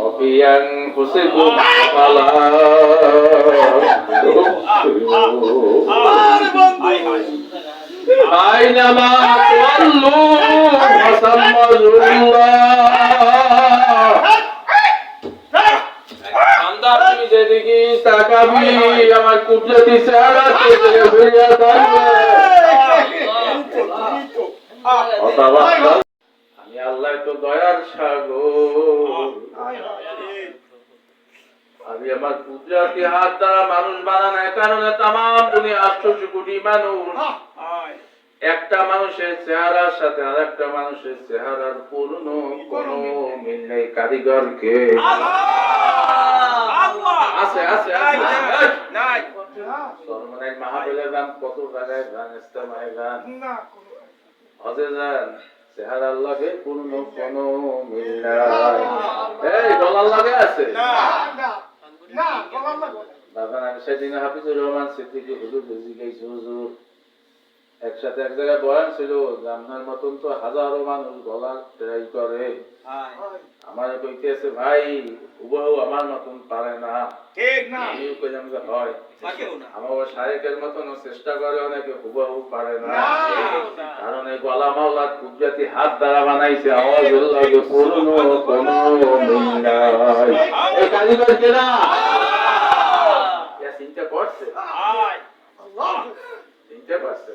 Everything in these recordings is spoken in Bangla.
وفي أنفسكم أفلا تبصرون أينما تولوا فثم وجه الله বান্দা তুমি যেদিকে তাকাবি আমার কুদরতি চেহারা থেকে ফিরিয়ে থাকবে আমি আল্লাহ তো দয়ার সাগর আমি আমার কুদরতি হাত দ্বারা মানুষ বানানোর কারণে তামাম দুনিয়া 800 কোটি মানুষ একটা মানুষের চেহারার সাথে আরেকটা মানুষের চেহারার কোনো মিল নেই কারিগরকে আছে আছে নাই সরমনের মাহফিলে গান কত জায়গায় গান ইস্তেমায় গান হজে যান চেহারার লাগে কোনো মিল নাই এই ডলার লাগে আছে না ডলার লাগে বাবা আমি সেদিন হাফিজুর রহমান সিদ্দিকী হুজুর জিজ্ঞাসা হুজুর একসাথে এক জায়গায় বয়ান ছিল আপনার মতন তো হাজারো মানুষ গলা ট্রাই করে আমার কইতেছে ভাই হুবহু আমার মতন পারে না ঠিক না আমিও কইলাম যে হয় আমার শায়েখের মতন চেষ্টা করে অনেকে হুবহু পারে না কারণ এই গলা মাওলা কুদরতি হাত দ্বারা বানাইছে আওয়াজ লাগে পুরনো কোনো মিল নাই এই কারিগর কেনা চিন্তা করছে আল্লাহ চিন্তা করছে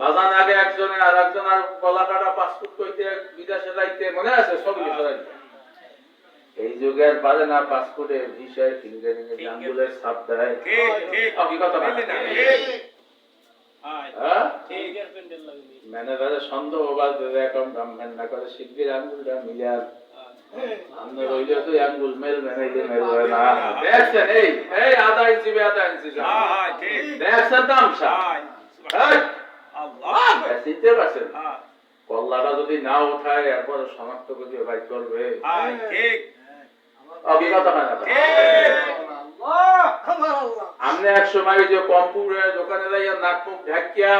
বাজান আগে একজনে আর একজন আর গলা কাটা পাসপোর্ট কইতে বিদেশে যাইতে মনে আছে ছবি ছড়াইতে এই যুগের বাজে না পাসপোর্টে ভিসায় ফিঙ্গারিং এর আঙ্গুলের ছাপ দেয় কি কথা ম্যানেজারের সন্দেহ বাজে অ্যাকাউন্ট গামমেন্ট না করে শিগগির আঙ্গুলটা মিলিয়ে আমরা রইলে তো আঙ্গুল মেলবে না এই মেলবে না দেখছেন এই আধা ইঞ্চি ঠিক দেখছেন তামসা আল্লাহ চিনতে পারছেন কল্লাটা যদি না উঠায় এরপর শনাক্ত করে ভাই করবে ঠিক অভিজ্ঞতা হয় না আপনি এক সময় যে কম্পিউটার দোকানে যাইয়া নাক মুখ ঢাকিয়া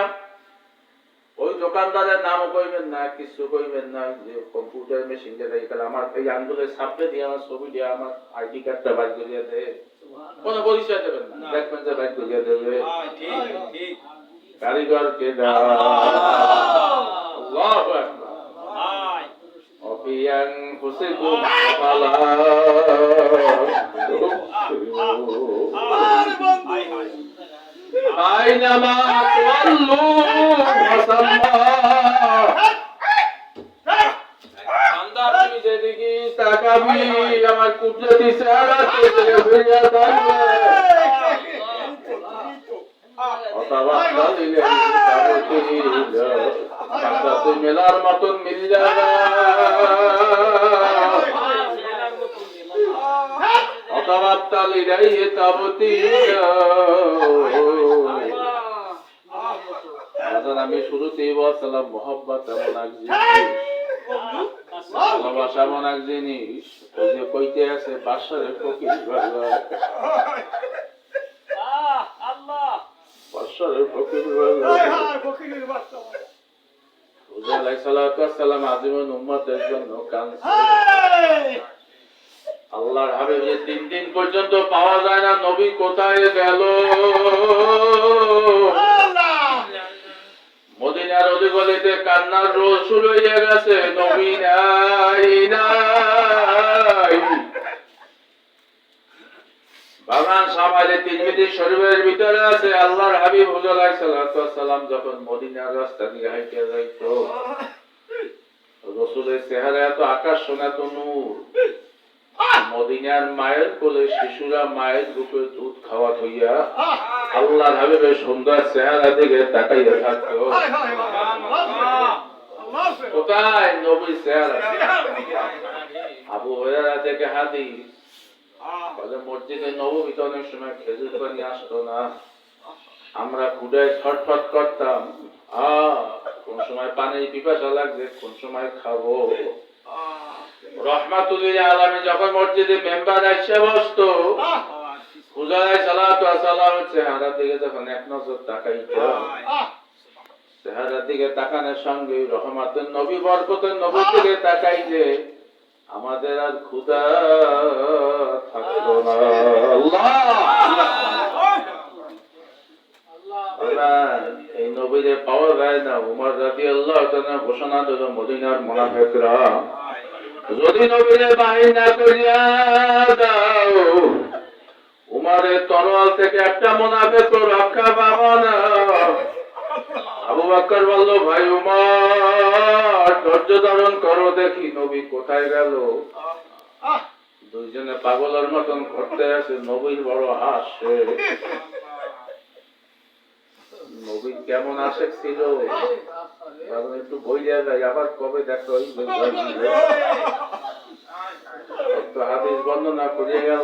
ওই দোকানদারের নামও কইবেন না কিছু কইবেন না যে কম্পিউটার মেশিন দিয়ে গেলে আমার এই আঙ্গুলের ছাপে দিয়ে আমার ছবি দিয়ে আমার আইডি কার্ডটা বাইর করিয়ে দেয় কোনো পরিচয় দেবেন না দেখবেন যে বাইর করিয়ে দেবে ঠিক কারিগরকে দাও আল্লাহু আকবার অফিয়ান হুসিকুম আফালা আইনামা তুওয়াল্লু ফাসাম্মা বান্দা তুমি যেদিকে তাকাবি আমার কুদরতি চেহারা থেকে ফিরিয়ে থাকবে বান্দা তুই মেলার মতন মিল যাবে অতাবাত্তাল ইলাইহি তাবতীলা আমি শুরুতেই বলছিলাম মোহাব্বত এমন এক জিনিস ভালোবাসা এমন এক জিনিস ওই যে কইতে আছে বাসারের ফকির বাসারের ফকির হুজুর আলাইহিস সালাতু ওয়াস সালাম আজীবন উম্মতের জন্য কাঁদছেন আল্লাহর হাবিব যে 3 দিন পর্যন্ত পাওয়া যায় না নবী কোথায় গেল মদিনার অলিগলিতে কান্নার রোল শুরু হয়ে গেছে নবী নাই বাগান সামাইলে তিরমিজি শরীফের ভিতরে আছে আল্লাহর হাবিব হুজুর আলাইহিস সালাতু ওয়াস সালাম যখন মদিনার রাস্তা দিয়ে হাঁটে যাইতো রাসূলের চেহারা এত আকাশ সোনা তো নূর মদিনার মায়ের কোলে শিশুরা মায়ের বুকে দুধ খাওয়া হইয়া আল্লাহর হাবিবের সুন্দর চেহারা দিকে তাকাইয়া থাকতো কোথায় নবীর চেহারা আবু হুরায়রা থেকে হাদিস বলে মসজিদে নববীতে অনেক সময় খেজুর পানি আসতো না আমরা ক্ষুধায় ছটফট করতাম কোন সময় পানির পিপাসা লাগছে কোন সময় খাবো রহমাতুল্লিল আলামিন যখন মসজিদে মেম্বার এসে বসতো হুজুর আলাইহিস সালাতু ওয়াস সালামের চেহারা দিকে যখন এক নজর তাকাইতো চেহারার দিকে তাকানোর সঙ্গে রহমাতের নবী বরকতের নবীর দিকে তাকাইলে আমাদের আর ক্ষুধা থাকতো না। আল্লাহ এই নবীরে পাওয়া যায় না। উমর রাদিয়াল্লাহু তাআলা ঘোষণা দিল মদিনার মুনাফিকরা যদি নবীরে বাহির না করিয়া দাও উমরের তরোয়াল থেকে একটা মুনাফিক রক্ষা পাবো না। আবু বকর বলল ভাই উমর ধৈর্য ধারণ করো দেখি নবী কোথায় গেল। দুইজনে পাগলের মতন করতে আছে। নবীর বড় হাসে। নবী কেমন আশেক ছিল একটু বই দেওয়া যায় আবার কবে দেখো হাদিস বর্ণনা করিয়ে গেল।